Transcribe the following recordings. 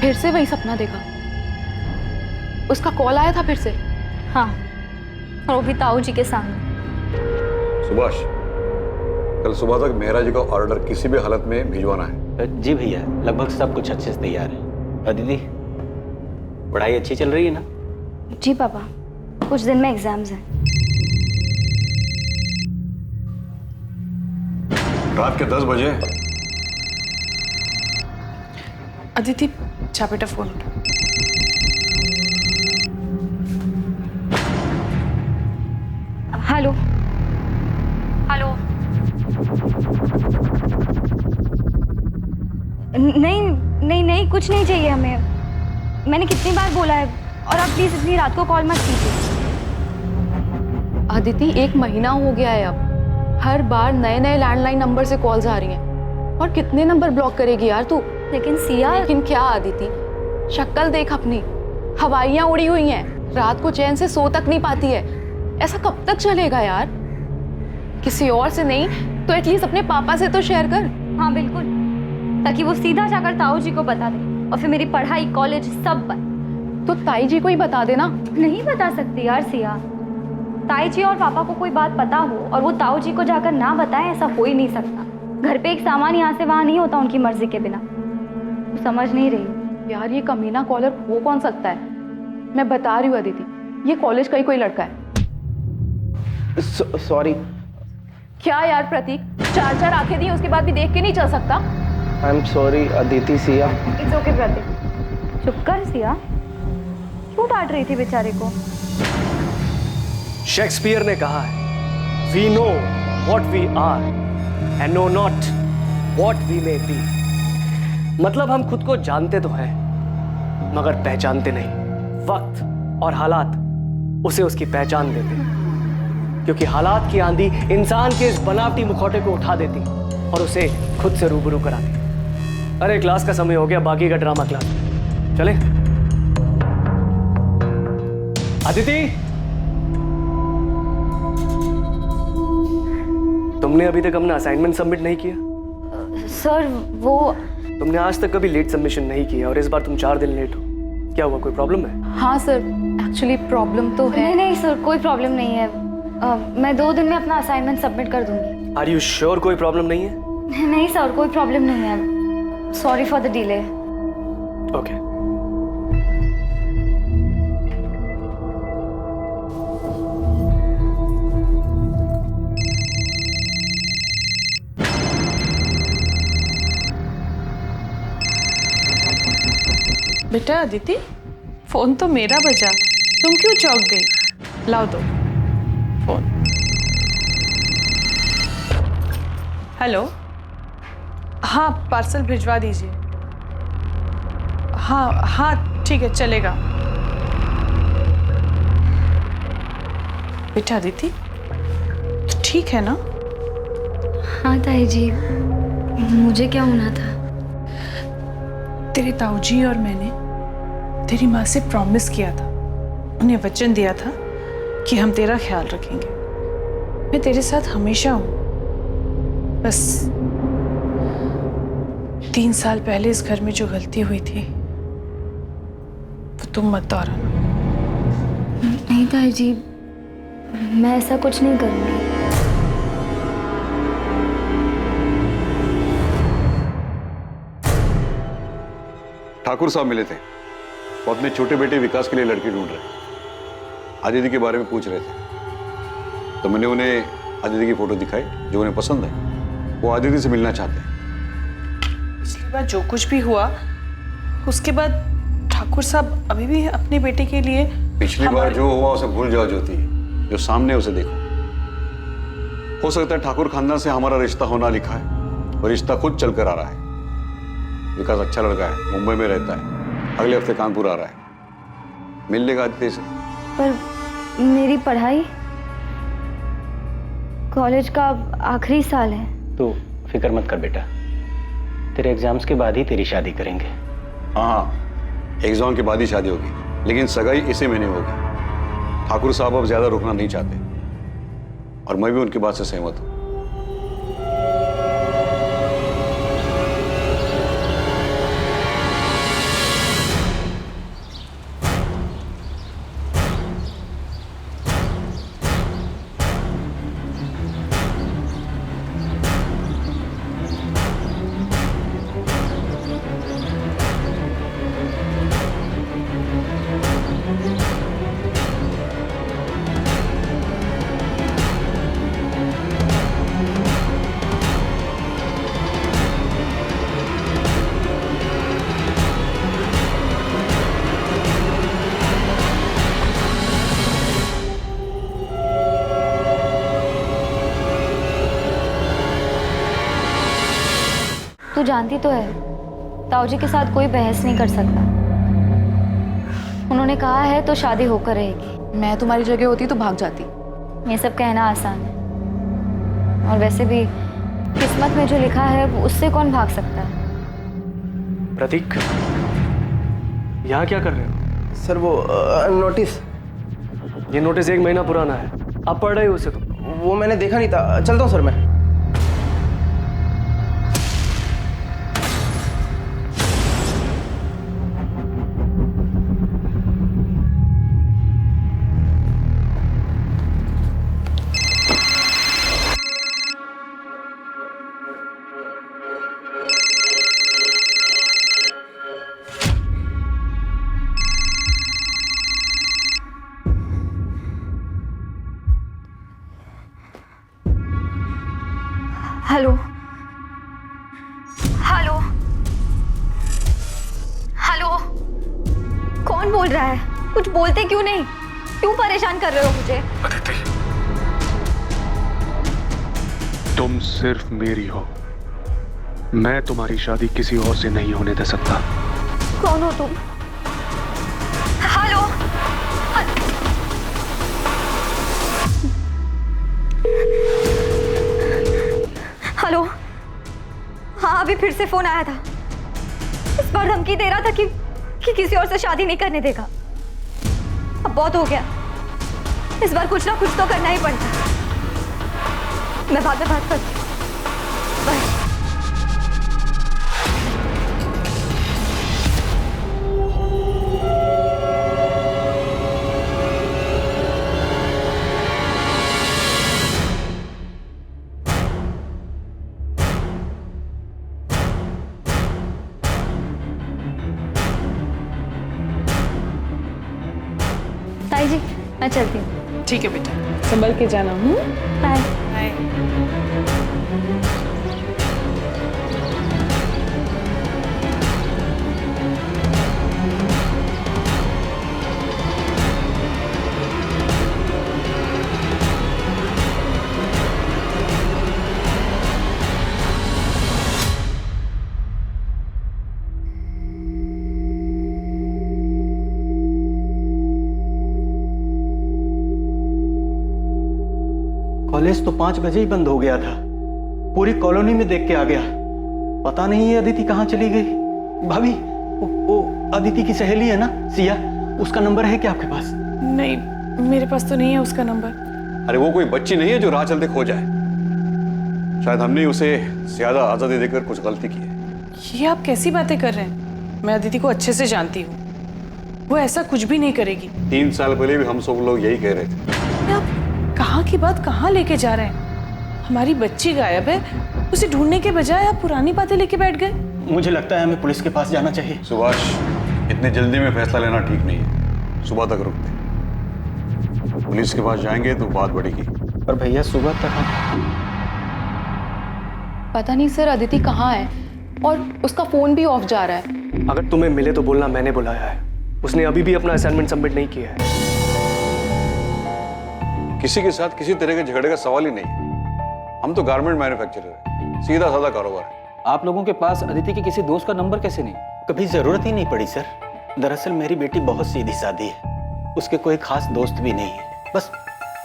फिर से वही सपना देखा? उसका कॉल आया था फिर से? हाँ, और वो भी ताऊ जी के सामने। सुभाष, कल सुबह तक मेहरा जी का ऑर्डर किसी भी हालत में भिजवाना है। जी भैया, लगभग सब कुछ अच्छे से तैयार है। दीदी, पढ़ाई अच्छी चल रही है ना? जी पापा, कुछ दिन में एग्जाम्स हैं। रात के 10 बजे। अदिति, जा बेटा फोन उठा। Hello hello. नहीं नहीं नहीं, कुछ नहीं चाहिए हमें। मैंने कितनी बार बोला है, और आप प्लीज इतनी रात को कॉल मत कीजिए। अदिति, 1 महीना हो गया है अब। हर बार नए नए लैंडलाइन नंबर से कॉल्स आ रही हैं। और कितने नंबर ब्लॉक करेगी यार तू? लेकिन सिया। लेकिन क्या अदिति, शक्ल देख अपनी, हवाइयां उड़ी हुई हैं, रात को चैन से सो तक नहीं पाती है। ऐसा कब तक चलेगा यार? किसी और से नहीं तो एटलीस्ट अपने पापा से तो शेयर कर। हाँ बिल्कुल, ताकि वो सीधा जाकर ताऊ जी को बता दे, और फिर मेरी पढ़ाई, कॉलेज सब बंद। तो ताई जी को ही बता देना। नहीं बता सकती यार सिया। ताई जी और पापा को कोई बात पता हो और वो ताऊ जी को जाकर ना बताएं, ऐसा हो ही नहीं सकता। घर पे एक सामान यहाँ से वहाँ नहीं होता उनकी मर्जी के बिना। तो समझ नहीं रही यार, ये कमीना कॉलर हो कौन सकता है? मैं बता रही हूँ अदिति, ये कॉलेज का ही कोई लड़का है। सॉरी। क्या यार प्रतीक, 4 आंखें दी उसके बाद भी देख के नहीं चल सकता? I am sorry Aditi. Siya, it's okay Prateek, चुप कर सिया। क्यों डांट रही थी बेचारे को? शेक्सपियर ने कहा है, we know what we are and know not what we may be. मतलब हम खुद को जानते तो हैं, मगर पहचानते नहीं। वक्त और हालात उसे उसकी पहचान देते हैं, क्योंकि हालात की आंधी इंसान के इस बनावटी मुखौटे को उठा देती और उसे खुद से रूबरू कराती। अरे क्लास का समय हो गया, बाकी का ड्रामा क्लास में। चले अदिति, तुमने अभी तक अपना असाइनमेंट सबमिट नहीं किया? सर वो तुमने आज तक कभी लेट सबमिशन नहीं किया और इस बार तुम 4 दिन लेट हो। क्या हुआ, कोई प्रॉब्लम है? हाँ सर, एक्चुअली प्रॉब्लम तो है। नहीं नहीं सर, कोई प्रॉब्लम नहीं है। मैं 2 दिन में अपना असाइनमेंट सबमिट कर दूंगी। आर यू श्योर कोई प्रॉब्लम नहीं है? नहीं सर, कोई प्रॉब्लम नहीं है। Sorry for the delay. Okay. बेटा अदिति, फोन तो मेरा बजा, तुम क्यों चौंक गई? लाओ दो फोन। हेलो, हाँ पार्सल भिजवा दीजिए। हाँ हाँ ठीक है, चलेगा। बेटा अदिति, तो ठीक है ना? हाँ ताई जी, मुझे क्या होना था? तेरे ताऊजी और मैंने तेरी माँ से प्रॉमिस किया था, उन्हें वचन दिया था कि हम तेरा ख्याल रखेंगे। मैं तेरे साथ हमेशा हूँ। बस 3 साल पहले इस घर में जो गलती हुई थी वो तुम मत दोहराना। नहीं ताई जी, मैं ऐसा कुछ नहीं करूँगी। ठाकुर साहब मिले थे, वो अपने छोटे बेटे विकास के लिए लड़की ढूंढ रहे, आदिति के बारे में पूछ रहे थे। तो मैंने उन्हें आदिति की फोटो दिखाई जो उन्हें पसंद है। वो आदिति से मिलना चाहते हैं। पिछली बार जो कुछ भी हुआ उसके बाद ठाकुर साहब अभी भी अपने बेटे के लिए पिछली बार जो हुआ उसे भूल जाओ ज्योति, जो सामने उसे देखो। हो सकता है ठाकुर खानदान से हमारा रिश्ता होना लिखा है और रिश्ता खुद चलकर आ रहा है। विकास अच्छा लड़का है, मुंबई में रहता है, अगले हफ्ते कानपुर आ रहा है, मिल लेगा आदित्य से। पर मेरी पढ़ाई, कॉलेज का आखिरी साल है। तो फिक्र मत कर बेटा, तेरे एग्जाम्स के बाद ही तेरी शादी करेंगे। हाँ, एग्जाम के बाद ही शादी होगी, लेकिन सगाई इसी महीने होगी। ठाकुर साहब अब ज्यादा रुकना नहीं चाहते और मैं भी उनकी बात से सहमत हूँ। जानती तो है, ताऊ जी के साथ कोई बहस नहीं कर सकता। उन्होंने कहा है तो शादी होकर रहेगी। मैं तुम्हारी जगह होती तो भाग जाती। ये सब कहना आसान है, और वैसे भी किस्मत में जो लिखा है उससे कौन भाग सकता है। प्रतीक, यहाँ क्या कर रहे हो? सर वो नोटिस, ये नोटिस 1 महीना पुराना है, आप पढ़ रहे हो उसे? तो वो मैंने देखा नहीं था। चलता हूँ सर मैं। हेलो हेलो हेलो, कौन बोल रहा है? कुछ बोलते क्यों नहीं? क्यों परेशान कर रहे हो मुझे? अदिति, तुम सिर्फ मेरी हो। मैं तुम्हारी शादी किसी और से नहीं होने दे सकता। कौन हो तुम? हेलो हेलो, हाँ अभी फिर से फोन आया था। इस बार धमकी दे रहा था कि किसी और से शादी नहीं करने देगा। अब बहुत हो गया, इस बार कुछ ना कुछ तो करना ही पड़ता है। मैं बाद में बात करती हूँ। बाय। ताई जी, मैं चलती हूँ। ठीक है बेटा, संभल के जाना। बाय। बाय। कॉलेज तो 5 बजे ही बंद हो गया था। पूरी कॉलोनी में देख के आ गया। पता नहीं ये अदिति कहाँ चली गई। भाभी, वो अदिति की सहेली है ना, सिया, उसका नंबर है क्या आपके पास? नहीं, मेरे पास तो नहीं है उसका नंबर। अरे वो कोई बच्ची नहीं है जो राह चलते खो जाए। शायद हमने उसे ज्यादा आजादी देकर कुछ गलती की है। ये आप कैसी बातें कर रहे हैं? मैं अदिति को अच्छे से जानती हूँ, वो ऐसा कुछ भी नहीं करेगी। 3 साल पहले भी हम सब लोग यही कह रहे थे। आप कहाँ की बात कहाँ लेके जा रहे हैं? हमारी बच्ची गायब है, उसे ढूंढने के बजाय आप पुरानी बातें लेके बैठ गए। मुझे लगता है हमें पुलिस के पास जाना चाहिए। सुभाष, इतनी जल्दी में फैसला लेना ठीक नहीं है। सुबह तक रुकते, पुलिस के पास जाएंगे तो बात बढ़ेगी। पर भैया सुबह तक पता नहीं सर अदिति कहाँ है, और उसका फोन भी ऑफ जा रहा है। अगर तुम्हें मिले तो बोलना मैंने बुलाया है। उसने अभी भी अपना असाइनमेंट सबमिट नहीं किया है। किसी के साथ किसी तरह के झगड़े का सवाल ही नहीं है। हम तो गारमेंट मैन्युफैक्चरर है, सीधा साधा कारोबार है। आप लोगों के पास अदिति के किसी दोस्त का नंबर कैसे नहीं? कभी जरूरत ही नहीं पड़ी सर। दरअसल मेरी बेटी बहुत सीधी सादी है, उसके कोई खास दोस्त भी नहीं है। बस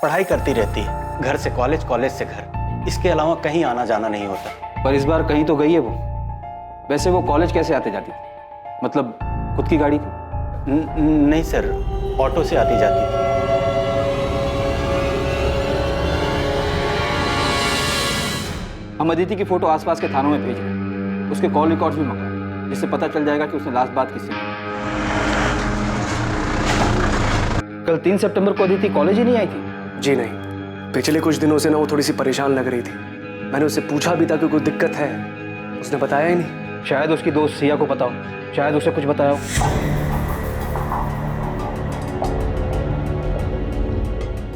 पढ़ाई करती रहती है, घर से कॉलेज, कॉलेज से घर, इसके अलावा कहीं आना जाना नहीं होता। पर इस बार कहीं तो गई है वो। वैसे वो कॉलेज कैसे आते जाती थी? मतलब खुद की गाड़ी थी? नहीं सर, ऑटो से आती जाती थी। हम अदिति की फोटो आसपास के थानों में भेज रहे हैं, उसके कॉल रिकॉर्ड्स भी मंगवाए, जिससे पता चल जाएगा कि उसने लास्ट बात किससे की। कल 3 सितंबर को अदिति कॉलेज ही नहीं आई थी? जी नहीं, पिछले कुछ दिनों से ना वो थोड़ी सी परेशान लग रही थी। मैंने उससे पूछा भी था कि कोई दिक्कत है, उसने बताया ही नहीं। शायद उसकी दोस्त सिया को पता हो, शायद उसे कुछ बताया हो।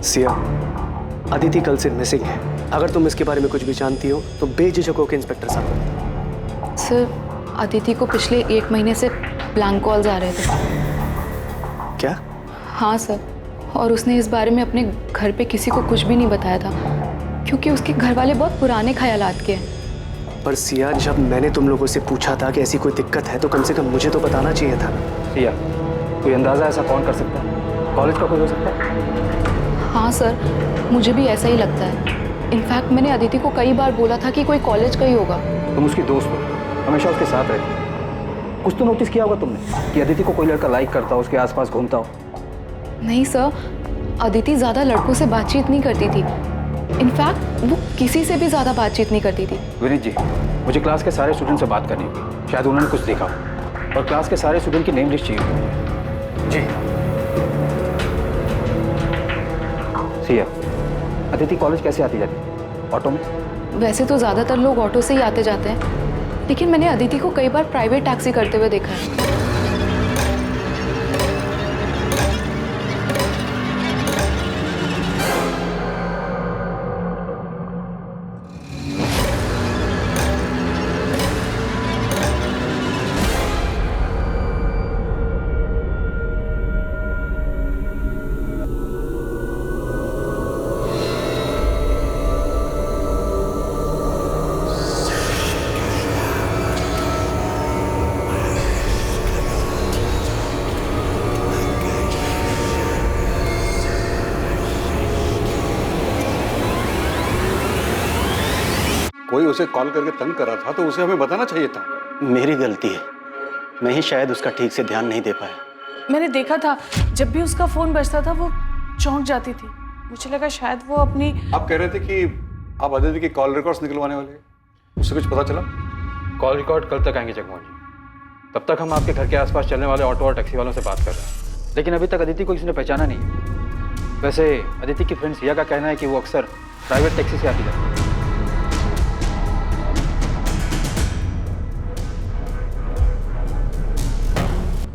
सिया, अदिति कल से मिसिंग है। अगर तुम इसके बारे में कुछ भी जानती हो तो बेझिझक होकर इंस्पेक्टर साहब को बताओ। सर अदिति को पिछले 1 महीने से ब्लैंक कॉल्स आ रहे थे। क्या? हाँ सर, और उसने इस बारे में अपने घर पे किसी को कुछ भी नहीं बताया था, क्योंकि उसके घर वाले बहुत पुराने ख्यालात के हैं। पर सिया, जब मैंने तुम लोगों से पूछा था कि ऐसी कोई दिक्कत है तो कम से कम मुझे तो बताना चाहिए था। सिया, कोई अंदाजा ऐसा कौन कर सकता है? कॉलेज का कोई हो सकता है? हाँ सर, मुझे भी ऐसा ही लगता है। इनफैक्ट मैंने अदिति को कई बार बोला था कि कोई कॉलेज का ही होगा। तुम उसकी दोस्त हो, हमेशा उसके साथ रहती हो। कुछ तो नोटिस किया होगा तुमने कि अदिति को कोई लड़का लाइक करता हो, उसके आसपास घूमता हो। नहीं सर, अदिति ज़्यादा लड़कों से बातचीत नहीं करती थी। इनफैक्ट वो किसी से भी ज़्यादा बातचीत नहीं करती थी। विनीत जी, मुझे क्लास के सारे स्टूडेंट से बात करनी होगी, शायद उन्होंने कुछ देखा हो, और क्लास के सारे स्टूडेंट की नेम लिस्ट चाहिए होगी। जी। सिया, अदिति कॉलेज कैसे आती जाती? ऑटो में? वैसे तो ज़्यादातर लोग ऑटो से ही आते जाते हैं, लेकिन मैंने अदिति को कई बार प्राइवेट टैक्सी करते हुए देखा है। कोई उसे कॉल करके तंग कर रहा था तो उसे हमें बताना चाहिए था। मेरी गलती है, मैं ही शायद उसका ठीक से ध्यान नहीं दे पाया। मैंने देखा था जब भी उसका फोन बजता था वो चौंक जाती थी। मुझे लगा शायद वो अपनी। आप कह रहे थे कि आप अदिति की कॉल रिकॉर्ड्स निकलवाने वाले हैं, उससे कुछ पता चला? कॉल रिकॉर्ड कल तक आएंगे जगमोहन जी। तब तक हम आपके घर के आसपास चलने वाले ऑटो और टैक्सी वालों से बात कर रहे हैं, लेकिन अभी तक अदिति को किसी ने पहचाना नहीं। वैसे अदिति की फ्रेंड सिया का कहना है कि वो अक्सर प्राइवेट टैक्सी से आती है।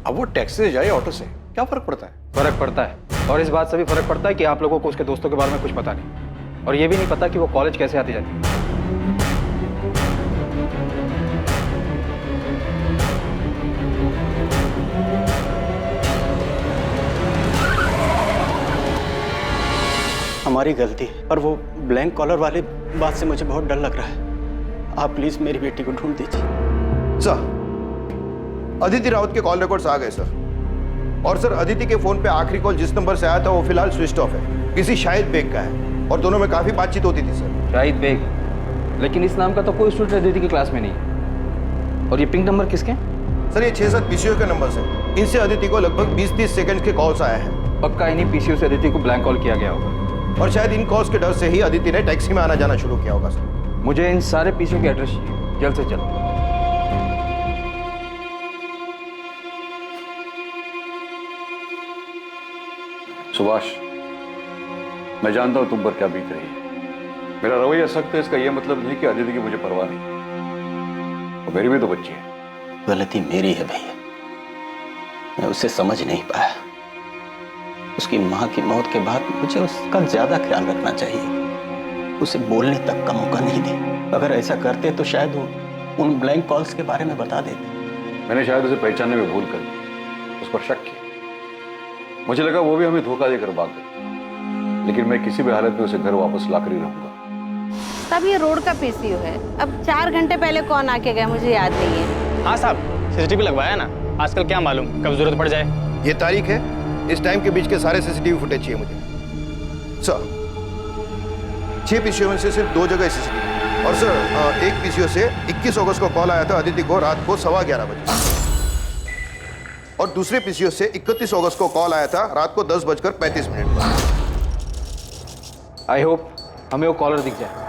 अब वो टैक्सी से जाए ऑटो से क्या फर्क पड़ता है? फर्क पड़ता है, और इस बात से भी फर्क पड़ता है कि आप लोगों को उसके दोस्तों के बारे में कुछ पता नहीं, और ये भी नहीं पता कि वो कॉलेज कैसे आती जाती है। हमारी गलती है, पर वो ब्लैंक कॉलर वाली बात से मुझे बहुत डर लग रहा है। आप प्लीज मेरी बेटी को ढूंढ दीजिए। सर, अदिति राउत के कॉल रिकॉर्ड्स आ गए सर। और सर, अदिति के फोन पे आखिरी कॉल जिस नंबर से आया था वो फिलहाल स्विच ऑफ है, किसी शाहिद बेग का है, और दोनों में काफी बातचीत होती थी सर। शाहिद बेग? लेकिन इस नाम का तो कोई स्टूडेंट अदिति की क्लास में नहीं है। और ये पिंक नंबर किसके? सर, ये 6-7 पीसीओ के नंबर है। इनसे अदिति को लगभग 20-30 सेकंड के कॉल्स आए हैं। पक्का इन्हीं पीसीओ से अदिति को ब्लैंक कॉल किया गया होगा, और शायद इन कॉल्स के डर से ही अदिति ने टैक्सी में आना जाना शुरू किया होगा सर। मुझे इन सारे पीसीओ के एड्रेस चाहिए, जल्द से जल्द। सुभाष, मैं जानता हूं तुम पर क्या बीत रही है। मेरा रवैया सख्त है, इसका यह मतलब नहीं कि अदिति की मुझे परवाह नहीं, और मेरी भी तो बच्ची है। गलती मेरी है भैया, मैं उसे समझ नहीं पाया। उसकी माँ की मौत के बाद मुझे उसका ज्यादा ख्याल रखना चाहिए, उसे बोलने तक का मौका नहीं दे। अगर ऐसा करते तो शायद वो उन ब्लैंक कॉल्स के बारे में बता देते। मैंने शायद उसे पहचानने में भूल कर दी, उस पर शक किया। मुझे लगा वो भी हमें धोखा देकर भाग गई, लेकिन मैं किसी भी हालत में उसे घर वापस लाकर ही रहूंगा। तब ये रोड का पीसीओ है। अब 4 घंटे पहले कौन आके गया मुझे याद नहीं है। हाँ साहब, सीसीटीवी लगवाया ना, आजकल क्या मालूम कब जरूरत पड़ जाए। ये तारीख है, इस टाइम के बीच के सारे सीसीटीवी फुटेज चाहिए मुझे सर। 6 पीसीओ में से सिर्फ 2 जगह सीसीटीवी। और सर, एक पीसीओ से 21 अगस्त को कॉल आया था अदिति को रात को 11:15 बजे, और दूसरे पीसीओ से 31 अगस्त को कॉल आया था रात को 10:35 पर। आई होप हमें वो कॉलर दिख जाए।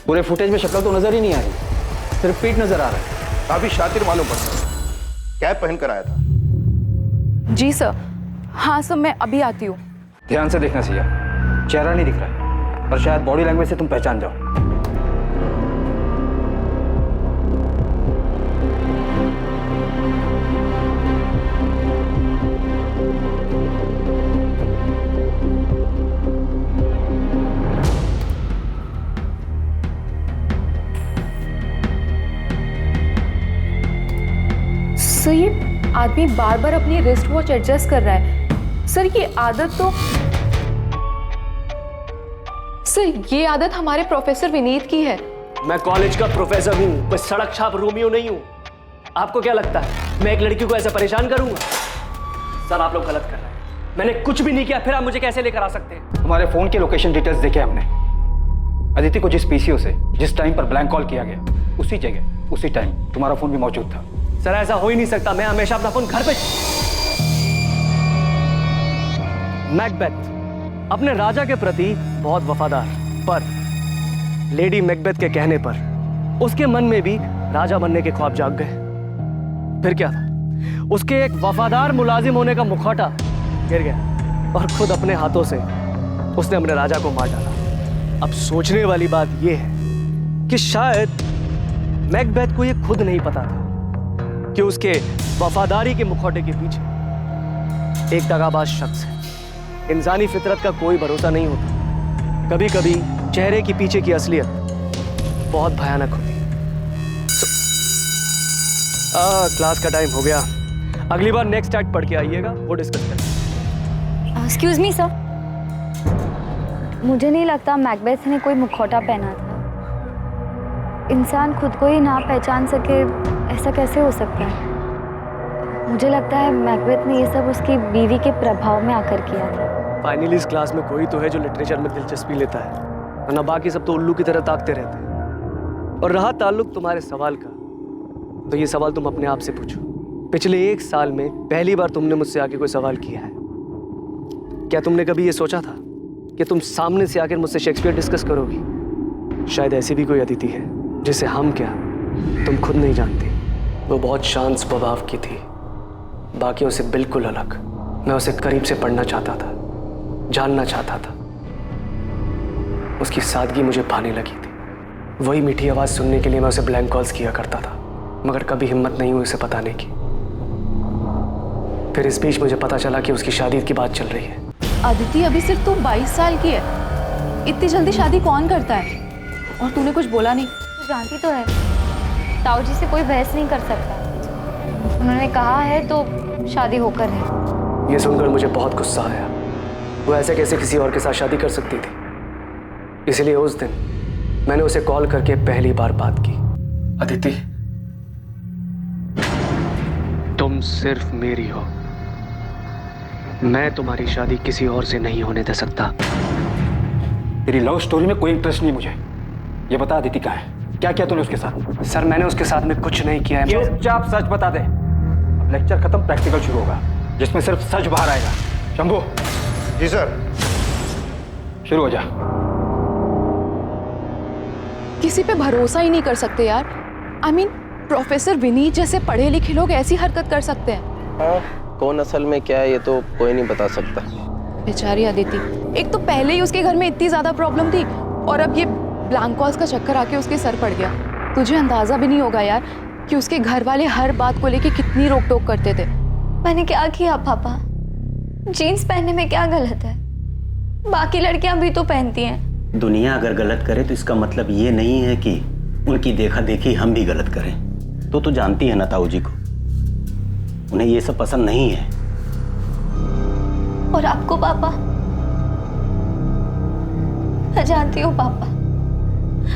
पूरे फुटेज में शक्ल तो नजर ही नहीं आ रही, सिर्फ पीठ नजर आ रहा है। काफी शातिर मालूम पड़ता है, कैप पहन कर आया था। जी सर। हाँ सर, मैं अभी आती हूँ। ध्यान से देखना सिया, चेहरा नहीं दिख रहा है, पर शायद बॉडी लैंग्वेज से तुम पहचान जाओ। आदमी बार बार अपनी रिस्ट वॉच एडजस्ट कर रहा है। सर ये आदत तो सर ये आदत हमारे प्रोफेसर विनीत की है। मैं कॉलेज का प्रोफेसर हूँ, कोई सड़क छाप रोमियो नहीं हूँ। आपको क्या लगता है मैं एक लड़की को ऐसे परेशान करूंगा? सर आप लोग गलत कर रहे हैं, मैंने कुछ भी नहीं किया, फिर आप मुझे कैसे लेकर आ सकते हैं? हमारे फोन के लोकेशन डिटेल्स देखे हमने। अदिति को जिस पीसीओ से जिस टाइम पर ब्लैंक कॉल किया गया, उसी जगह उसी टाइम तुम्हारा फोन भी मौजूद था। सर ऐसा हो ही नहीं सकता, मैं हमेशा अपना फोन घर पे। मैकबेथ अपने राजा के प्रति बहुत वफादार, पर लेडी मैकबेथ के कहने पर उसके मन में भी राजा बनने के ख्वाब जाग गए। फिर क्या था, उसके एक वफादार मुलाजिम होने का मुखौटा गिर गया और खुद अपने हाथों से उसने अपने राजा को मार डाला। अब सोचने वाली बात यह है कि शायद मैकबेथ को यह खुद नहीं पता था कि उसके वफादारी के मुखौटे के पीछे एक दगाबाज शख्स है। इंसानी फितरत का कोई भरोसा नहीं होता, कभी कभी चेहरे के पीछे की असलियत बहुत भयानक होती है। क्लास का टाइम हो गया, अगली बार नेक्स्ट एक्ट पढ़ के आइएगा, वो डिस्कस करेंगे। एक्सक्यूज मी सर, मुझे नहीं लगता मैकबेथ ने कोई मुखौटा पहना था। इंसान खुद को ही ना पहचान सके, ऐसा कैसे हो सकता है? मुझे लगता है मैकबेथ ने ये सब उसकी बीवी के प्रभाव में आकर किया था। फाइनली इस क्लास में कोई तो है जो लिटरेचर में दिलचस्पी लेता है, वरना बाकी सब तो उल्लू की तरह ताकते रहते हैं। और रहा ताल्लुक तुम्हारे सवाल का, तो ये सवाल तुम अपने आप से पूछो। पिछले 1 साल में पहली बार तुमने मुझसे आके कोई सवाल किया है? क्या तुमने कभी ये सोचा था कि तुम सामने से आकर मुझसे शेक्सपियर डिस्कस करोगी? शायद ऐसी भी कोई अदिति है जिसे हम क्या तुम खुद नहीं जानती। वो बहुत शांत स्वभाव की थी, बाकियों से बिल्कुल अलग। मैं उसे करीब से पढ़ना चाहता था, जानना चाहता था। उसकी सादगी मुझे भाने लगी थी। वही मीठी आवाज सुनने के लिए मैं उसे ब्लैंक कॉल्स किया करता था, मगर कभी हिम्मत नहीं हुई उसे बताने की। फिर इस बीच मुझे पता चला कि उसकी शादी की बात चल रही है। अदिति अभी सिर्फ तू 22 साल की है, इतनी जल्दी शादी कौन करता है? और तूने कुछ बोला नहीं? तो जानती तो है, ताऊ जी से कोई बहस नहीं कर सकता। उन्होंने कहा है तो शादी होकर है। ये सुनकर मुझे बहुत गुस्सा आया। वो ऐसे कैसे किसी और के साथ शादी कर सकती थी? इसलिए उस दिन मैंने उसे कॉल करके पहली बार बात की। अदिति, तुम सिर्फ मेरी हो, मैं तुम्हारी शादी किसी और से नहीं होने दे सकता। तेरी लव स्टोरी में कोई इंटरेस्ट नहीं मुझे। ये बता अदिति कहाँ है? क्या किया तूने उसके साथ? सर मैंने उसके साथ में कुछ नहीं किया है। चुपचाप सच बता दे। अब लेक्चर खत्म, प्रैक्टिकल शुरू होगा जिसमें सिर्फ सच बाहर आएगा। शंभू। जी सर। शुरू हो जा। किसी पे भरोसा ही नहीं कर सकते यार। I mean, प्रोफेसर विनीत जैसे पढ़े लिखे लोग ऐसी हरकत कर सकते हैं? हाँ, कौन असल में क्या है ये तो कोई नहीं बता सकता। बेचारी अदिति, एक तो पहले ही उसके घर में इतनी ज्यादा प्रॉब्लम थी और अब ये ब्लैंक कॉल्स का चक्कर आके उसके सर पड़ गया। तुझे अंदाजा भी नहीं होगा यार कि उसके घर वाले हर बात को लेके कितनी रोक टोक करते थे। मैंने क्या किया पापा? जीन्स पहनने में क्या गलत है? बाकी लड़कियां भी तो पहनती हैं। दुनिया अगर गलत करे तो इसका मतलब ये नहीं है कि उनकी देखा देखी हम भी गलत करें। तो जानती है ना ताऊ जी को, उन्हें ये सब पसंद नहीं है। और आपको पापा? मैं जानती हूँ पापा,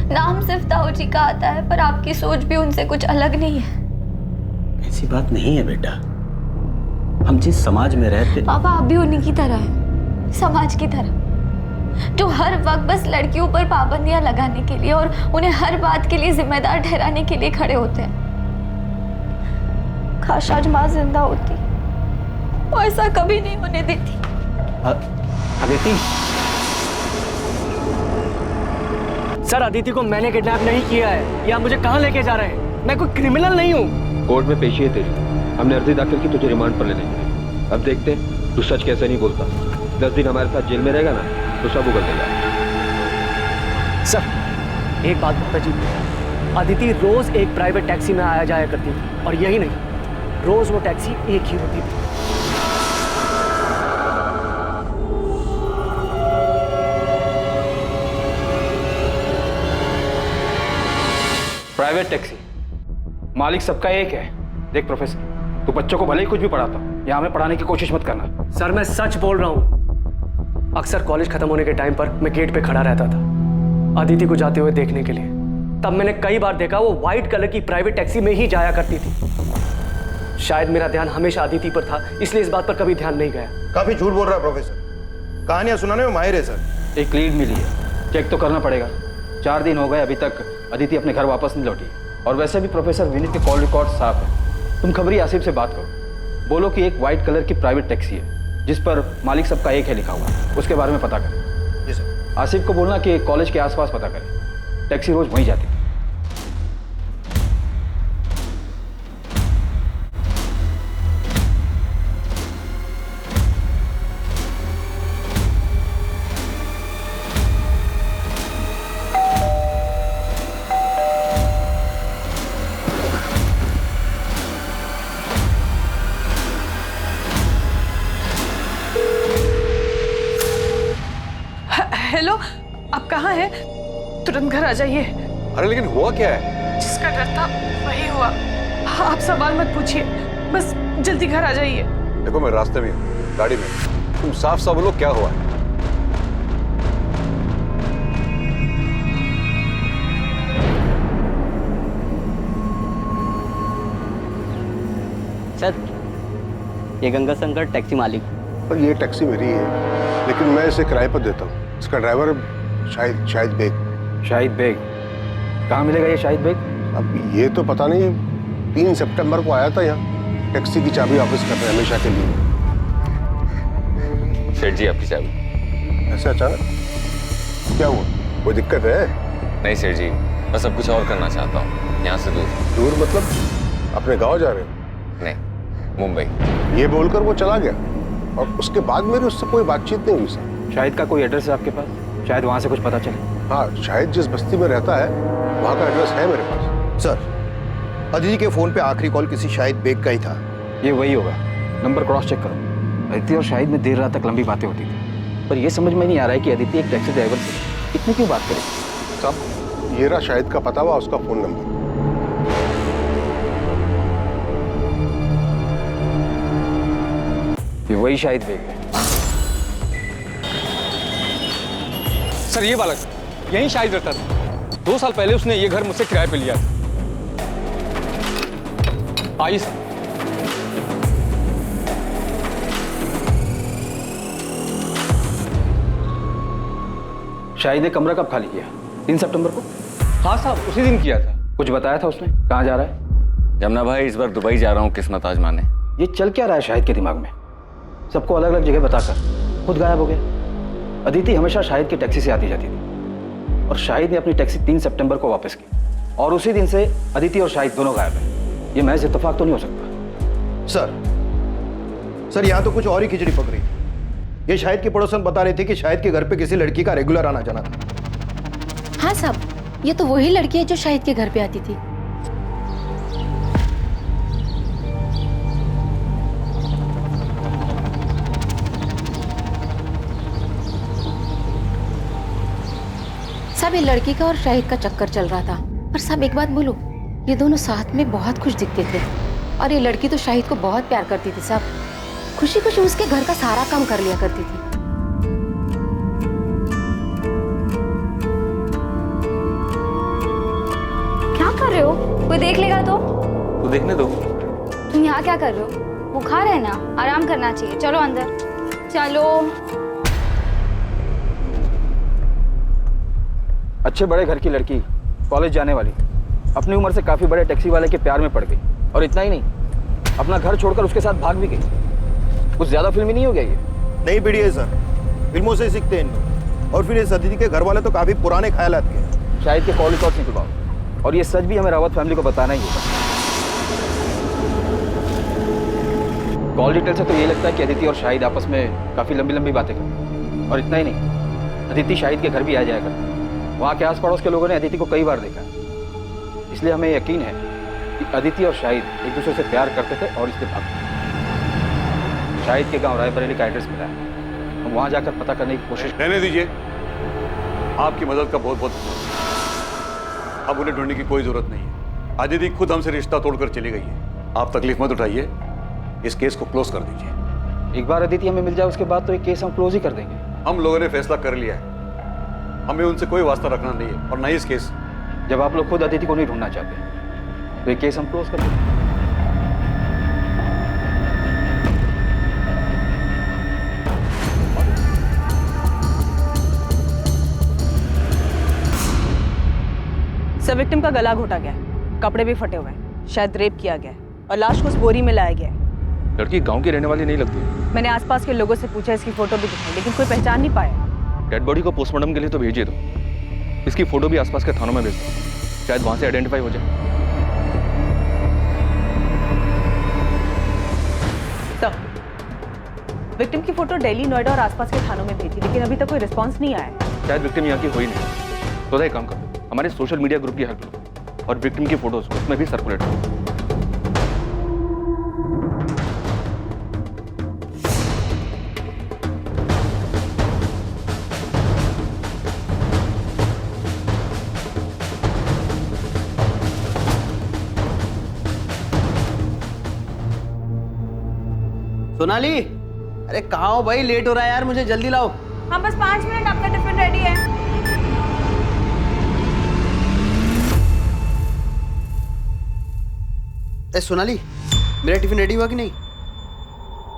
नाम सिर्फ ताऊ जी का आता है पर आपकी सोच भी उनसे कुछ अलग नहीं है। ऐसी बात नहीं है बेटा, हम जिस समाज में रहते। पापा आप भी उन्हीं की तरह हैं, समाज की तरह, जो हर वक्त बस लड़कियों पर पाबंदियां लगाने के लिए और उन्हें हर बात के लिए जिम्मेदार ठहराने के लिए खड़े होते हैं। काश आज माँ जिंदा होती, वो ऐसा कभी नहीं होने देती। अदिति। सर अदिति को मैंने किडनैप नहीं किया है। या मुझे कहाँ लेके जा रहे हैं? मैं कोई क्रिमिनल नहीं हूँ। कोर्ट में पेशी है तेरी, हमने अर्जी दाखिल की तुझे रिमांड पर लेने के लिए। अब देखते हैं तू सच कैसे नहीं बोलता। 10 दिन हमारे साथ जेल में रहेगा ना तो सब उगल देगा। सर एक बात बहुत अजीब है, अदिति रोज एक प्राइवेट टैक्सी में आया जाया करती थी, और यही नहीं, रोज वो टैक्सी एक ही होती थी। प्राइवेट टैक्सी, मालिक सबका एक है। देख प्रोफेसर, तू बच्चों को भले ही कुछ भी पढ़ाता, यहाँ हमें पढ़ाने की कोशिश मत करना। सर मैं सच बोल रहा हूँ। अक्सर कॉलेज खत्म होने के टाइम पर मैं गेट पे खड़ा रहता था अदिति को जाते हुए देखने के लिए। तब मैंने कई बार देखा वो व्हाइट कलर की प्राइवेट टैक्सी में ही जाया करती थी। शायद मेरा ध्यान हमेशा अदिति पर था, इसलिए इस बात पर कभी ध्यान नहीं गया। काफी झूठ बोल रहा है प्रोफेसर, कहानियां सुनाने में माहिर है सर। एक लीड मिली है, चेक तो करना पड़ेगा। 4 दिन हो गए अभी तक अदिति अपने घर वापस नहीं लौटी। और वैसे भी प्रोफेसर विनीत के कॉल रिकॉर्ड साफ है। तुम खबरी आसिफ से बात करो, बोलो कि एक व्हाइट कलर की प्राइवेट टैक्सी है जिस पर मालिक सबका एक है लिखा हुआ, उसके बारे में पता करें। जी सर। आसिफ को बोलना कि कॉलेज के आसपास पता करें, टैक्सी रोज वहीं जाती है। हेलो, आप कहाँ हैं? तुरंत घर आ जाइए। अरे लेकिन हुआ क्या है? जिसका डर था वही हुआ। हाँ, आप सवाल मत पूछिए, बस जल्दी घर आ जाइए। देखो मैं रास्ते में हूँ, गाड़ी में। तुम साफ साफ बोलो क्या हुआ है? सर ये गंगा शंकर टैक्सी मालिक। और ये टैक्सी मेरी है, लेकिन मैं इसे किराए पर देता हूँ। इसका ड्राइवर शाहिद बेग। शाहिद बेग? कहाँ मिलेगा ये शाहिद बेग? अब ये तो पता नहीं, 3 सितंबर को आया था यहाँ, टैक्सी की चाबी वापस कर रहे हैं हमेशा के लिए। सेठ जी आपकी चाबी। ऐसे अचानक क्या हुआ? कोई दिक्कत है? नहीं सेठ जी, मैं सब कुछ और करना चाहता हूँ, यहाँ से दूर। दूर मतलब अपने गांव जा रहे हो? नहीं, मुंबई। ये बोलकर वो चला गया और उसके बाद मेरी उससे कोई बातचीत नहीं हुई सर। शाहिद का कोई एड्रेस है आपके पास? शायद वहाँ से कुछ पता चले। हाँ, शायद जिस बस्ती में रहता है वहाँ का एड्रेस है मेरे पास। सर अदिति के फोन पे आखिरी कॉल किसी शाहिद बेग का ही था। ये वही होगा, नंबर क्रॉस चेक करो। अदिति और शाहिद में देर रात तक लंबी बातें होती थी, पर यह समझ में नहीं आ रहा है कि अदिति एक टैक्सी ड्राइवर से इतनी क्यों बात करे। साहब ये रहा शाहिद का पता हुआ, उसका फोन नंबर। ये वही शाहिद बेग है। सर ये बालक यहीं शाहिद रहता था। 2 साल पहले उसने ये घर मुझसे किराए पे लिया था। आइए सर। शाहिद ने कमरा कब खाली किया? 3 सितंबर को? हाँ साहब उसी दिन किया था। कुछ बताया था उसने? कहाँ जा रहा है? जमुना भाई इस बार दुबई जा रहा हूँ किस्मत आजमाने। ये चल क्या रहा है शाहिद के दिमाग में? सबको अलग अलग जगह बताकर खुद गायब हो गया। अदिति हमेशा शाहिद की टैक्सी से आती जाती थी और शाहिद ने अपनी टैक्सी 3 सितंबर को वापस की और उसी दिन से अदिति और शाहिद दोनों गायब हैं। ये महज इत्तेफाक तो नहीं हो सकता। सर यहाँ तो कुछ और ही खिचड़ी पक रही। ये शाहिद की पड़ोसन बता रहे थे कि शाहिद के घर पे किसी लड़की का रेगुलर आना जाना था। हाँ साहब, ये तो वही लड़की है जो शाहिद के घर पे आती थी। सब ये लड़की का और शाहिद का चक्कर चल रहा था। पर सब एक बात बोलो, ये दोनों साथ में बहुत खुश दिखते थे और ये लड़की तो शाहिद को बहुत प्यार करती थी। सब खुशी खुशी उसके घर का सारा काम कर लिया करती थी। क्या कर रहे हो? कोई देख लेगा तो? तू देखने दो। तुम यहाँ क्या कर रहे हो? बुखार है ना, आराम करना चाहिए। चलो अंदर चलो। अच्छे बड़े घर की लड़की, कॉलेज जाने वाली, अपनी उम्र से काफी बड़े टैक्सी वाले के प्यार में पड़ गई और इतना ही नहीं, अपना घर छोड़कर उसके साथ भाग भी गई। कुछ ज्यादा फिल्मी नहीं हो गया ये? नहीं पीढ़ी है सर, फिल्मों से सीखते हैं इन। और फिर इस अदिति के घर वाले तो काफी पुराने ख्यालात के। शाहिद के कॉल रिकॉर्ड निकलवाओ और ये सच भी हमें रावत फैमिली को बताना ही होगा। कॉल डिटेल से तो ये लगता है कि अदिति और शाहिद आपस में काफी लंबी लंबी बातें करते और इतना ही नहीं, अदिति शाहिद के घर भी आ जाया करती। वहाँ के आस पड़ोस के लोगों ने अदिति को कई बार देखा, इसलिए हमें यकीन है कि अदिति और शाहिद एक दूसरे से प्यार करते थे और इसलिए भागते। शाहिद के गांव रायबरेली का एड्रेस मिला है, हम वहाँ जाकर पता करने की कोशिश। रहने दीजिए, आपकी मदद का बहुत बहुत धन्यवाद। अब उन्हें ढूंढने की कोई जरूरत नहीं है। अदिति खुद हमसे रिश्ता तोड़कर चली गई है। आप तकलीफ मत उठाइए, इस केस को क्लोज कर दीजिए। एक बार अदिति हमें मिल जाए उसके बाद तो ये केस हम क्लोज ही कर देंगे। हम लोगों ने फैसला कर लिया है, हमें उनसे कोई वास्ता रखना नहीं है और नहीं इस केस। जब आप लोग खुद अदिति को नहीं ढूंढना चाहते तो ये केस हम क्लोज कर देंगे। सब विक्टिम का गला घोटा गया है, कपड़े भी फटे हुए हैं, शायद रेप किया गया है और लाश को उस बोरी में लाया गया है। लड़की गांव की रहने वाली नहीं लगती। मैंने आसपास के लोगों से पूछा, इसकी फोटो भी दिखाई, लेकिन कोई पहचान नहीं पाया। डेड बॉडी को पोस्टमार्टम के लिए तो भेजिए दो, इसकी फोटो भी आसपास के थानों में भेज दो, शायद वहां से आइडेंटिफाई हो जाए। सब विक्टिम की फोटो दिल्ली, नोएडा और आसपास के थानों में भेजी, लेकिन अभी तक कोई रिस्पॉन्स नहीं आया। शायद विक्टिम यहाँ की हो ही नहीं। तो एक काम करो, हमारे सोशल मीडिया ग्रुप की हेल्प लो और विक्टिम की फोटोज उसमें भी सर्कुलेट करो। सोनाली, अरे कहाँ हो भाई? लेट हो रहा है यार, मुझे जल्दी लाओ। हम बस 5 मिनट, आपका टिफिन रेडी है। ए सोनाली, मेरा टिफिन रेडी हुआ कि नहीं?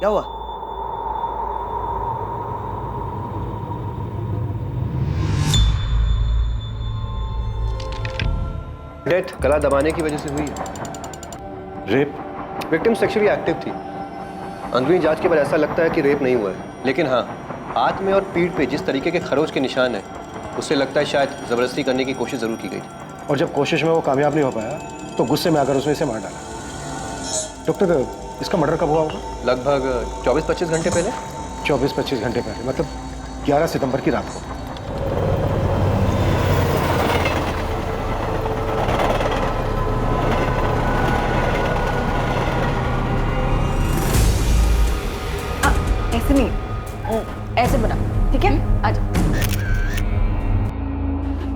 क्या हुआ? डेथ गला दबाने की वजह से हुई है। रेप? विक्टिम सेक्सुअली एक्टिव थी। अंदरूनी जांच के बाद ऐसा लगता है कि रेप नहीं हुआ है, लेकिन हाँ, हाथ में और पीठ पे जिस तरीके के खरोच के निशान है, उससे लगता है शायद जबरदस्ती करने की कोशिश जरूर की गई थी। और जब कोशिश में वो कामयाब नहीं हो पाया तो गुस्से में आकर उसने इसे मार डाला। डॉक्टर, इसका मर्डर कब हुआ होगा? लगभग 24-25 घंटे पहले। 24-25 घंटे पहले, मतलब 11 सितंबर की रात को। ऐसे नहीं, ऐसे बना, ठीक है? आजा।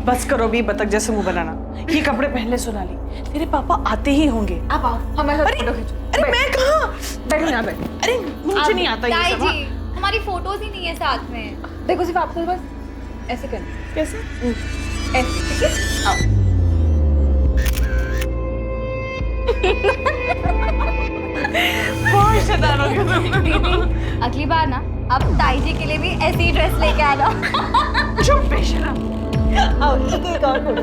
बस करो भी, बतख जैसे मुंह बनाना। ये कपड़े पहन ले सोनाली, तेरे पापा आते ही होंगे। आप आओ, हमारे साथ फोटो खींचो। अरे मैं कहाँ? बैठो यहाँ पे। अरे मुझे नहीं आता ये सब। जी, हमारी फोटोज ही नहीं है साथ में। देखो सिर्फ आपको बस ऐसे करना। कैसे? ऐसे, ठीक है? आओ। बहुत शैतान हो गया तुम। अगली बार ना आप ताई जी के लिए भी ऐसी ड्रेस लेके आना। चुप बेशरम। आओ, एक और फोटो।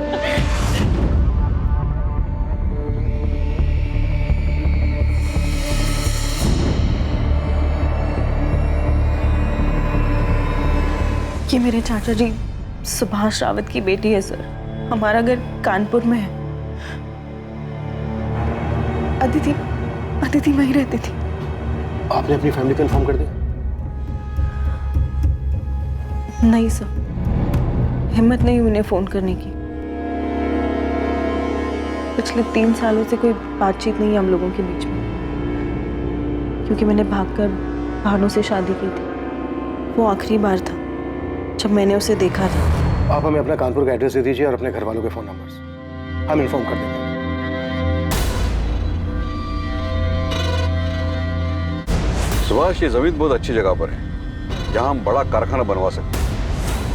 ये मेरे चाचा जी सुभाष रावत की बेटी है सर। हमारा घर कानपुर में है। अदिति वहीं रहती थी। आपने अपनी फैमिली को इन्फॉर्म कर दिया? नहीं सर, हिम्मत नहीं उन्हें फोन करने की। पिछले 3 सालों से कोई बातचीत नहीं है हम लोगों के बीच में, क्योंकि मैंने भागकर भानु से शादी की थी। वो आखिरी बार था जब मैंने उसे देखा था। आप हमें अपना कानपुर का एड्रेस दे दीजिए और अपने घर वालों के फोन नंबर्स, हम इन्फॉर्म कर देंगे। सुभाष, ये जमीन बहुत अच्छी जगह पर है, जहां हम बड़ा कारखाना बनवा सकते हैं,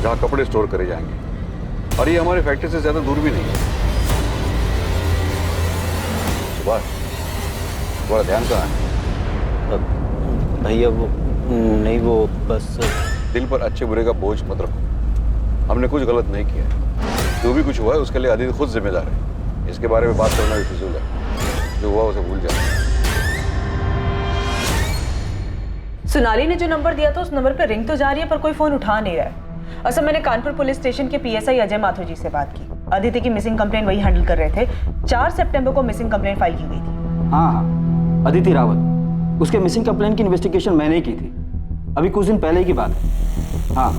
जहां कपड़े स्टोर करे जाएंगे, और ये हमारी फैक्ट्री से ज्यादा दूर भी नहीं है। सुभाष, थोड़ा ध्यान कहाँ है? भैया वो नहीं, वो बस दिल पर अच्छे बुरे का बोझ मत रखो। हमने कुछ गलत नहीं किया है। जो भी कुछ हुआ है उसके लिए अदिति खुद जिम्मेदार है। इसके बारे में बात करना भी फिजूल है। जो हुआ उसे भूल जाओ। सोनाली ने जो नंबर दिया था उस नंबर पर रिंग तो जा रही है, पर कोई फोन उठा नहीं रहा है। असल मैंने कानपुर पुलिस स्टेशन के पीएसआई अजय माथुर जी से बात की। अदिति की मिसिंग कंप्लेंट वही हैंडल कर रहे थे। 4 सितंबर को मिसिंग कंप्लेंट फाइल की गई थी। हाँ, अदिति रावत, उसके मिसिंग कंप्लेंट की इन्वेस्टिगेशन मैंने ही की थी, अभी कुछ दिन पहले ही की बात है। हाँ,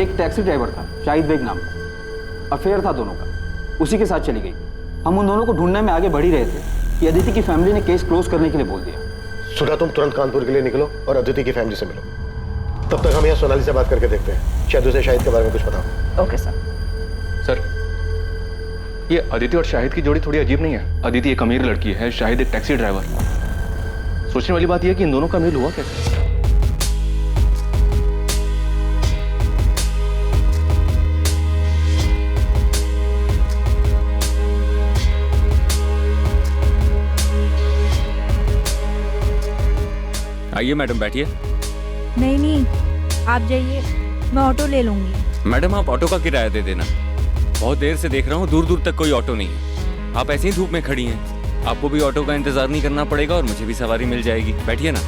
एक टैक्सी ड्राइवर था शाहिद बेग नाम का, अफेयर था दोनों का, उसी के साथ चली गई। हम उन दोनों को ढूंढने में आगे बढ़ ही रहे थे कि अदिति की फैमिली ने केस क्लोज करने के लिए बोल दिया। सुधा, तुम तुरंत कानपुर के लिए निकलो और अदिति की फैमिली से मिलो। तब तक हम यहाँ सोनाली से बात करके देखते हैं, शायद उसे शाहिद के बारे में कुछ पता हो। Okay sir. सर, ये अदिति और शाहिद की जोड़ी थोड़ी अजीब नहीं है? अदिति एक अमीर लड़की है, शाहिद एक टैक्सी ड्राइवर। सोचने वाली बात यह है कि इन दोनों का मेल हुआ कैसे? आइए मैडम, बैठिए। नहीं, आप जाइए, मैं ऑटो ले लूंगी। मैडम, आप ऑटो का किराया दे देना। बहुत देर से देख रहा हूँ, दूर दूर तक कोई ऑटो नहीं है। आप ऐसे ही धूप में खड़ी हैं। आपको भी ऑटो का इंतजार नहीं करना पड़ेगा और मुझे भी सवारी मिल जाएगी। बैठिए ना।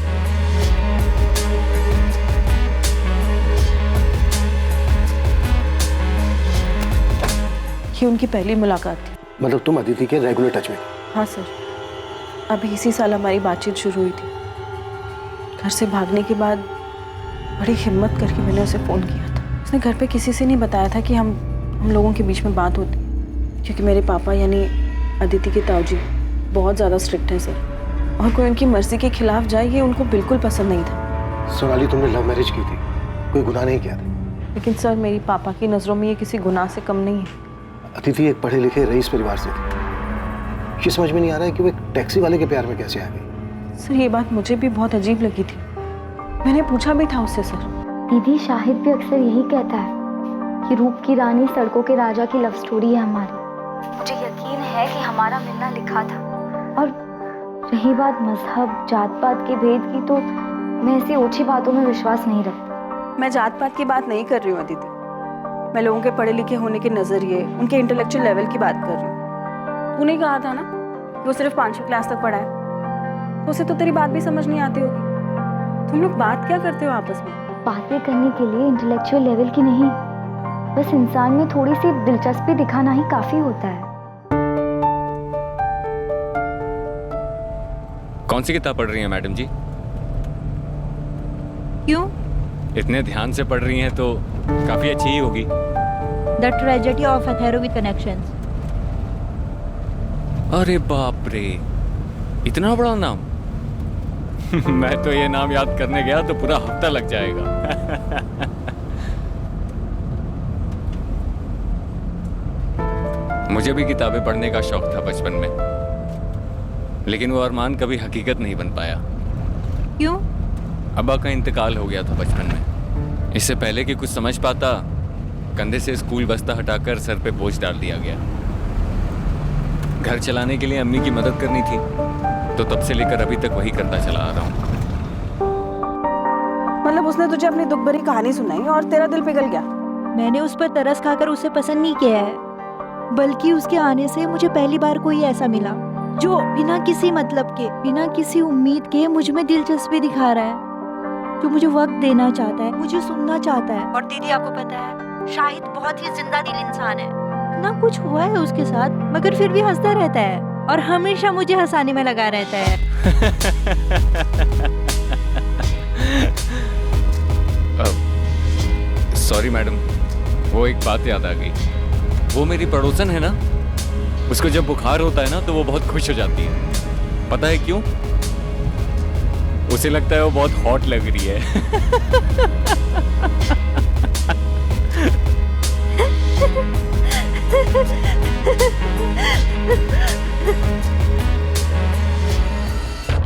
ये उनकी पहली मुलाकात थी। मतलब तुम अदिति के रेगुलर टच में? हाँ सर, अभी इसी साल हमारी बातचीत शुरू हुई थी। घर से भागने के बाद बड़ी हिम्मत करके मैंने उसे फ़ोन किया था। उसने घर पे किसी से नहीं बताया था कि हम लोगों के बीच में बात होती, क्योंकि मेरे पापा यानी अदिति के ताऊजी बहुत ज़्यादा स्ट्रिक्ट हैं सर, और कोई उनकी मर्जी के खिलाफ जाए ये उनको बिल्कुल पसंद नहीं था। सोनाली, तुमने लव मैरिज की थी, कोई गुनाह नहीं किया था। लेकिन सर, मेरी पापा की नज़रों में ये किसी गुनाह से कम नहीं है। अदिति एक पढ़े लिखे रईस परिवार से थी। ये समझ में नहीं आ रहा है कि वो एक टैक्सी वाले के प्यार में कैसे आ गई। सर, ये बात मुझे भी बहुत अजीब लगी थी। मैंने पूछा भी था उससे। सर, दीदी, शाहिद भी अक्सर यही कहता है कि रूप की रानी सड़कों के राजा की लव स्टोरी है हमारी। मुझे यकीन है कि हमारा मिलना लिखा था। और रही बात मजहब जात पात के भेद की, तो मैं ऐसी ओछी बातों में विश्वास नहीं रखती। मैं जात पात की बात नहीं कर रही हूँ अदिति, मैं लोगों के पढ़े लिखे होने के नज़रिए, उनके इंटेलेक्चुअल लेवल की बात कर रही हूँ। तूने कहा था ना वो सिर्फ 5वीं क्लास तक पढ़ा है, तो उसे तो तेरी बात भी समझ नहीं आती होगी। तुम लोग बात क्या करते हो आपस में? बातें करने के लिए इंटेलेक्चुअल लेवल की नहीं, बस इंसान में थोड़ी सी दिलचस्पी दिखाना ही काफी होता है। कौन सी किताब पढ़ रही हैं मैडम जी? क्यों? इतने ध्यान से पढ़ रही हैं तो काफी अच्छी ही होगी। द ट्रेजेडी ऑफ अथेरो विद कनेक्शंस। अरे बाप रे, इतना बड़ा नाम। मैं तो ये नाम याद करने गया तो पूरा हफ्ता लग जाएगा। मुझे भी किताबें पढ़ने का शौक था बचपन में, लेकिन वो अरमान कभी हकीकत नहीं बन पाया। क्यों? अब्बा का इंतकाल हो गया था बचपन में। इससे पहले कि कुछ समझ पाता, कंधे से स्कूल बस्ता हटाकर सर पे बोझ डाल दिया गया। घर चलाने के लिए अम्मी की मदद करनी थी, तो तब से लेकर अभी तक वही करता चला आ रहा हूँ। मतलब उसने तुझे अपनी दुख भरी कहानी सुनाई और तेरा दिल पिघल गया? मैंने उस पर तरस खाकर उसे पसंद नहीं किया है, बल्कि उसके आने से मुझे पहली बार कोई ऐसा मिला जो बिना किसी मतलब के, बिना किसी उम्मीद के मुझ में दिलचस्पी दिखा रहा है, जो मुझे वक्त देना चाहता है, मुझे सुनना चाहता है। और दीदी, आपको पता है शाहिद बहुत ही जिंदा दिल इंसान है। ना कुछ हुआ है उसके साथ, मगर फिर भी हंसता रहता है और हमेशा मुझे हंसाने में लगा रहता है। सॉरी मैडम, वो एक बात याद आ गई। वो मेरी पड़ोसन है ना, उसको जब बुखार होता है ना तो वो बहुत खुश हो जाती है। पता है क्यों? उसे लगता है वो बहुत हॉट लग रही है।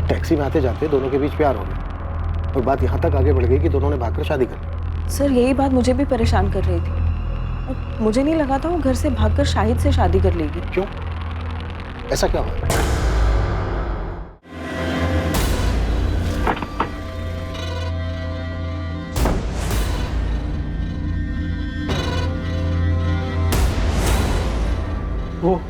टैक्सी में आते जाते दोनों के बीच प्यार हो गया और बात यहाँ तक आगे बढ़ गई कि दोनों ने भागकर शादी कर ली। सर, यही बात मुझे भी परेशान कर रही थी। और मुझे नहीं लगा था वो घर से भागकर शाहिद से शादी कर लेगी। क्यों? ऐसा क्या हुआ? वो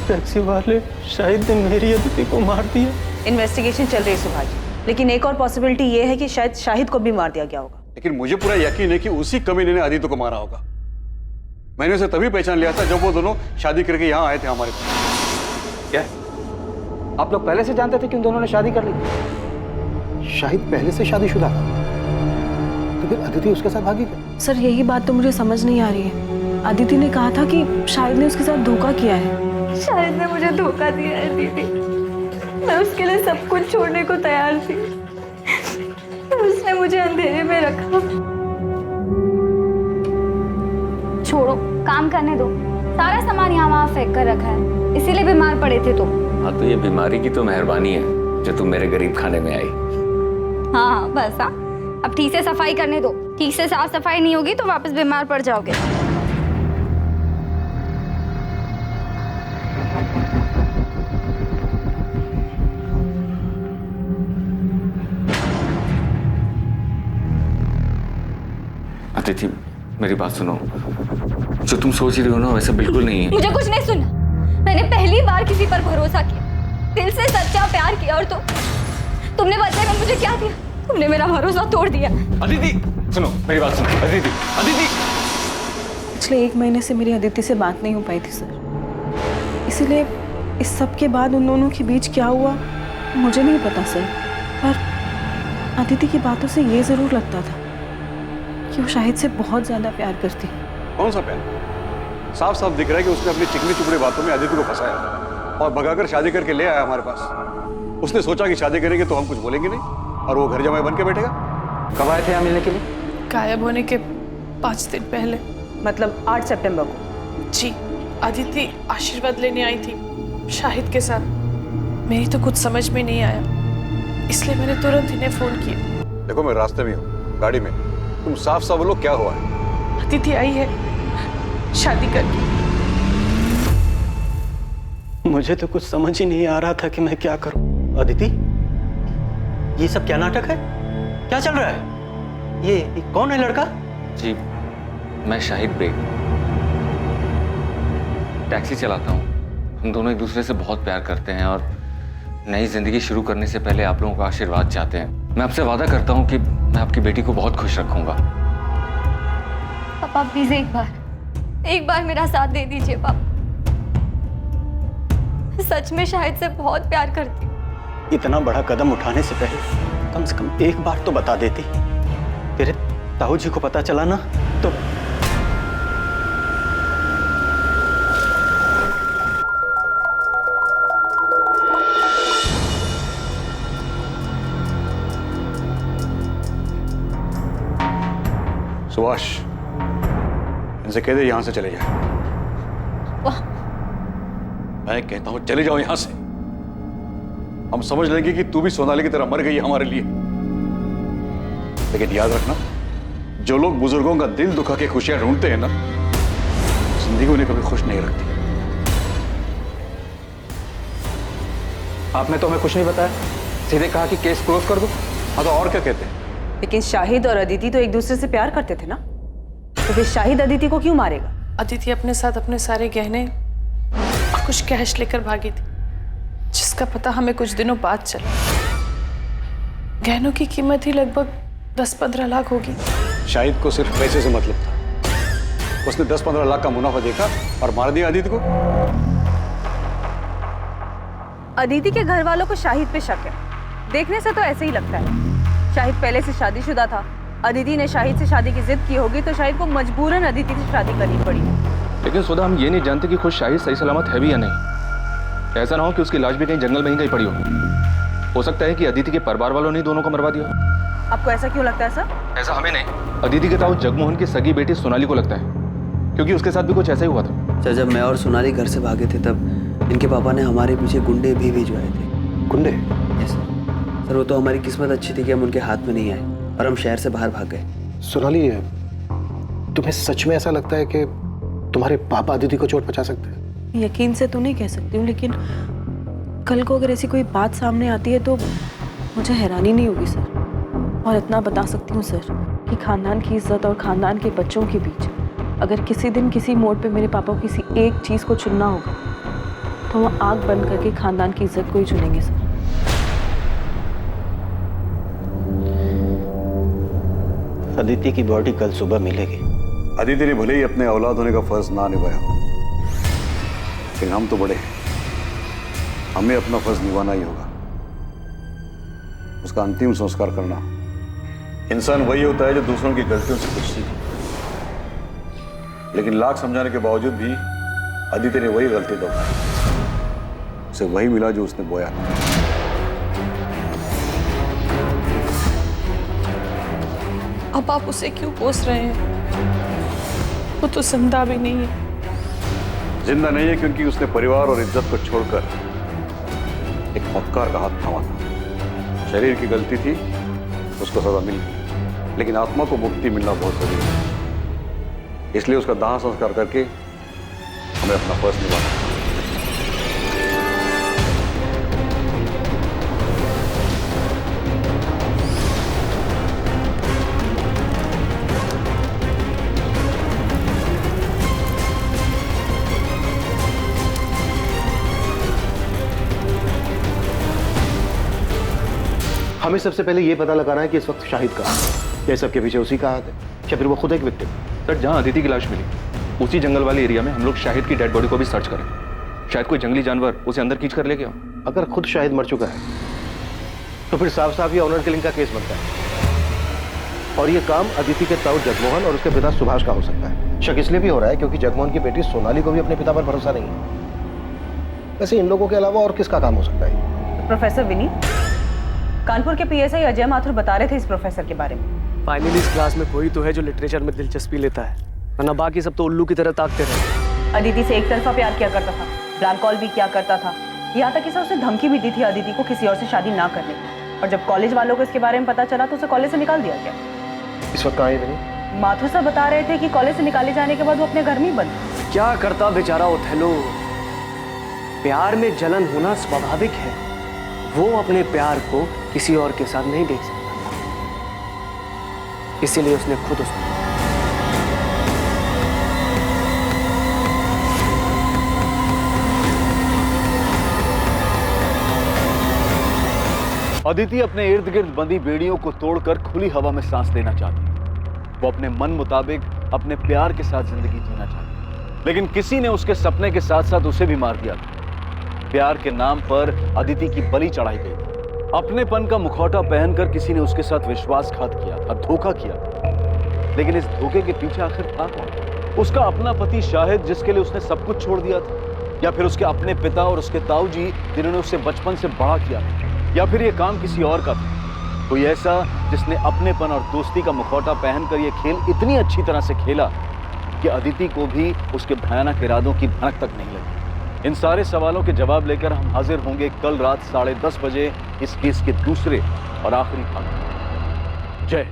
टैक्सी वाले शाहिद ने मेरी अदिति को मार दिया। इन्वेस्टिगेशन चल रही है सुभाष, लेकिन एक और पॉसिबिलिटी ये है कि शायद शाहिद को भी मार दिया गया होगा। लेकिन मुझे पूरा यकीन है कि उसी कमीने ने अदिति को मारा होगा। मैंने उसे तभी पहचान लिया था जब वो दोनों शादी करके यहाँ आए थे हमारे पास। क्या आप लोग पहले से जानते थे कि उन दोनों ने शादी कर ली? शाहिद पहले से शादीशुदा था, तो फिर अदिति उसके साथ भागी क्या? सर, यही बात तो मुझे समझ नहीं आ रही है। अदिति ने कहा था कि शाहिद ने उसके साथ धोखा किया है। शाहिद ने मुझे धोखा दिया है दीदी, मैं उसके लिए सब कुछ छोड़ने को तैयार थी, उसने मुझे अंधेरे में रखा। छोड़ो, काम करने दो। सारा सामान यहाँ वहाँ फेंक कर रखा है, इसीलिए बीमार पड़े थे तुम। हाँ, तो ये बीमारी की तो मेहरबानी है। जो तुम मेरे गरीब खाने में आई। हाँ हाँ बस हाँ, अब ठीक से सफाई करने दो। ठीक से साफ सफाई नहीं होगी तो वापस बीमार पड़ जाओगे। अदिति, मेरी बात सुनो। जो तुम सोच रही हो ना वैसा बिल्कुल नहीं है। मुझे कुछ नहीं सुनना। मैंने पहली बार किसी पर भरोसा किया, दिल से सच्चा प्यार किया, और तुमने बदले में मुझे क्या दिया? तुमने मेरा भरोसा तोड़ दिया। अदिति सुनो, मेरी बात सुनो। अदिति, अदिति। पिछले 1 महीने से मेरी अदिति से बात नहीं हो पाई थी सर, इसीलिए इस सब के बाद उन दोनों के बीच क्या हुआ मुझे नहीं पता सर। पर अदिति की बातों से ये जरूर लगता था कि वो शाहिद से बहुत ज्यादा प्यार करती है। कौन सा प्यार? साफ साफ दिख रहा है कि उसने अपनी चिकनी चुपड़ी बातों में अदिति को फंसाया और भगाकर शादी करके ले आया हमारे पास। उसने सोचा कि शादी करेंगे तो हम कुछ बोलेंगे नहीं और वो घर जमाई बन के बैठेगा। कब आए थे यहाँ मिलने के लिए? गायब होने के 5 दिन पहले। मतलब 8 सितंबर को? जी, अदिति आशीर्वाद लेने आई थी शाहिद के साथ। मेरी तो कुछ समझ में नहीं आया, इसलिए मैंने तुरंत इन्हें फोन किया। देखो मैं रास्ते में हूँ, गाड़ी में। तुम साफ साफ बोलो क्या हुआ है? अदिति आई है शादी करके। मुझे तो कुछ समझ ही नहीं आ रहा था कि मैं क्या करूं। अदिति, ये सब क्या नाटक है? क्या चल रहा है? ये कौन है लड़का? जी, मैं शाहिद बेग, टैक्सी चलाता हूँ। हम दोनों एक दूसरे से बहुत प्यार करते हैं और नई जिंदगी शुरू करने से पहले आप लोगों का आशीर्वाद चाहते हैं। मैं आपसे वादा करता हूँ कि मैं आपकी बेटी को बहुत खुश रखूंगा। पापा प्लीज एक बार मेरा साथ दे दीजिए पापा। सच में शाहिद से बहुत प्यार करती हूँ। इतना बड़ा कदम उठाने से पहले कम से कम एक बार तो बता देती। तेरे ताऊ जी को पता चला ना तो सुभाष, इनसे कह दे यहां से चले जाए। मैं कहता हूं चले जाओ यहां से। हम समझ लेंगे कि तू भी सोनाली की तरह मर गई है हमारे लिए, लेकिन याद रखना, जो लोग बुजुर्गों का दिल दुखा के खुशियां ढूंढते हैं ना, जिंदगी उन्हें कभी खुश नहीं रखती। आपने तो हमें कुछ नहीं बताया, सीधे कहा कि केस क्लोज कर दो। हाँ तो और क्या कहते हैं? लेकिन शाहिद और अदिति तो एक दूसरे से प्यार करते थे ना, तो फिर शाहिद अदिति को क्यों मारेगा? अदिति अपने साथ अपने सारे गहने और कुछ कैश लेकर भागी थी, जिसका पता हमें कुछ दिनों बाद चला। गहनों की कीमत ही लगभग 10-15 लाख होगी। शाहिद को सिर्फ पैसे से मतलब था। उसने 10-15 लाख का मुनाफा देखा और मार दिया अदिति को। अदिति के घर वालों को शाहिद पे शक है, देखने से तो ऐसे ही लगता है। शाहिद पहले से शादीशुदा था, अदिति ने शाहिद से शादी की जिद की होगी तो शाहिद को मजबूरन अदिति से शादी करनी पड़ी। लेकिन सुधा, हम ये नहीं जानते कि खुद शाहिद सही सलामत है भी या नहीं। ऐसा ना हो कि उसकी लाश भी कहीं जंगल में ही कहीं पड़ी हो सकता है कि अदिति के परिवार वालों ने दोनों को मरवा दिया। आपको ऐसा क्यों लगता है सर? ऐसा हमें नहीं, अदिति के ताऊ जगमोहन की सगी बेटी सोनाली को लगता है, क्योंकि उसके साथ भी कुछ ऐसा ही हुआ था। सर, जब मैं और सोनाली घर से भागे थे तब इनके पापा ने हमारे पीछे गुंडे भी भिजवाए थे। गुंडे? यस सर, वो तो हमारी किस्मत अच्छी थी कि हम उनके हाथ में नहीं आए और हम शहर से बाहर भाग गए। सोनाली, तुम्हें सच में ऐसा लगता है कि तुम्हारे पापा अदिति को चोट पहुंचा सकते हैं? यकीन से तो नहीं कह सकती हूँ, लेकिन कल को अगर ऐसी कोई बात सामने आती है तो मुझे हैरानी नहीं होगी सर। और इतना बता सकती हूँ सर कि खानदान की इज्जत और खानदान के बच्चों के बीच अगर किसी दिन किसी मोड़ पे मेरे पापा को किसी एक चीज़ को चुनना होगा तो वो आंख बंद करके खानदान की इज्जत को ही चुनेंगे सर। अदिति की बॉडी कल सुबह मिलेगी। अदिति ने भले ही अपने औलाद होने का फर्ज ना निभाया, लेकिन हम तो बड़े हैं, हमें अपना फर्ज निभाना ही होगा। उसका अंतिम संस्कार करना। इंसान वही होता है जो दूसरों की गलतियों से कुछ सीखे, लेकिन लाख समझाने के बावजूद भी अदिति ने वही गलती दोहराई। उसे वही मिला जो उसने बोया। अब आप उसे क्यों कोस रहे हैं? वो तो जिंदा भी नहीं है। जिंदा नहीं है क्योंकि उसने परिवार और इज्जत को छोड़कर एक मक्कार का हाथ थामा था। शरीर की गलती थी, उसको सजा मिल गई, लेकिन आत्मा को मुक्ति मिलना बहुत जरूरी है। इसलिए उसका दाह संस्कार करके हमें अपना फर्ज निभाना है। हमें सबसे पहले ये पता लगाना है कि इस वक्त शाहिद कहाँ है। क्या सबके पीछे उसी का हाथ है, या फिर वो खुद एक विक्टिम? सर, जहाँ अदिति की लाश मिली उसी जंगल वाले एरिया में हम लोग शाहिद की डेड बॉडी को भी सर्च करें। शायद कोई जंगली जानवर उसे अंदर खींच कर ले गया। अगर खुद शाहिद मर चुका है तो फिर साफ साफ ये ऑनर किलिंग का केस बनता है, और ये काम अदिति के ताऊ जगमोहन और उसके पिता सुभाष का हो सकता है। शक इसलिए भी हो रहा है क्योंकि जगमोहन की बेटी सोनाली को भी अपने पिता पर भरोसा नहीं है। वैसे इन लोगों के अलावा और किसका काम हो सकता है? प्रोफेसर विनी, कानपुर के पीएसआई अजय माथुर बता रहे थे इस प्रोफेसर के बारे में। फाइनली इस क्लास में कोई तो है जो लिटरेचर में दिलचस्पी लेता है, वरना बाकी सब तो उल्लू की तरह ताकते रहे। अदिति से एक तरफा प्यार किया करता था, ब्लैंक कॉल भी किया करता था, यहाँ तक कि सर उसने धमकी भी दी थी अदिति को किसी और से शादी ना करने की। और जब कॉलेज वालों को इसके बारे में पता चला तो उसे कॉलेज से निकाल दिया गया। इस वक्त कहाँ है विनी? माथुर साहब बता रहे थे कि कॉलेज से निकाले जाने के बाद वो अपने घर में ही बंद। क्या करता बेचारा ओथेलो? प्यार में जलन होना स्वाभाविक है, वो अपने प्यार को किसी और के साथ नहीं देख सकता, इसीलिए उसने खुद उसको। अदिति अपने इर्द गिर्द बंधी बेड़ियों को तोड़कर खुली हवा में सांस लेना चाहती है। वो अपने मन मुताबिक अपने प्यार के साथ जिंदगी जीना चाहती है, लेकिन किसी ने उसके सपने के साथ साथ उसे भी मार दिया था। प्यार के नाम पर अदिति की बलि चढ़ाई गई। अपनेपन का मुखौटा पहनकर किसी ने उसके साथ विश्वासघात किया था, धोखा किया था। लेकिन इस धोखे के पीछे आखिर था कौन? उसका अपना पति शाहिद, जिसके लिए उसने सब कुछ छोड़ दिया था, या फिर उसके अपने पिता और उसके ताऊ जी जिन्होंने उसे बचपन से बड़ा किया था, या फिर ये काम किसी और का था? कोई ऐसा जिसने अपनेपन और दोस्ती का मुखौटा पहनकर यह खेल इतनी अच्छी तरह से खेला कि अदिति को भी उसके भयानक इरादों की भनक तक नहीं लगी। इन सारे सवालों के जवाब लेकर हम हाजिर होंगे कल रात 10:30 बजे इस केस के दूसरे और आखिरी भाग में। जय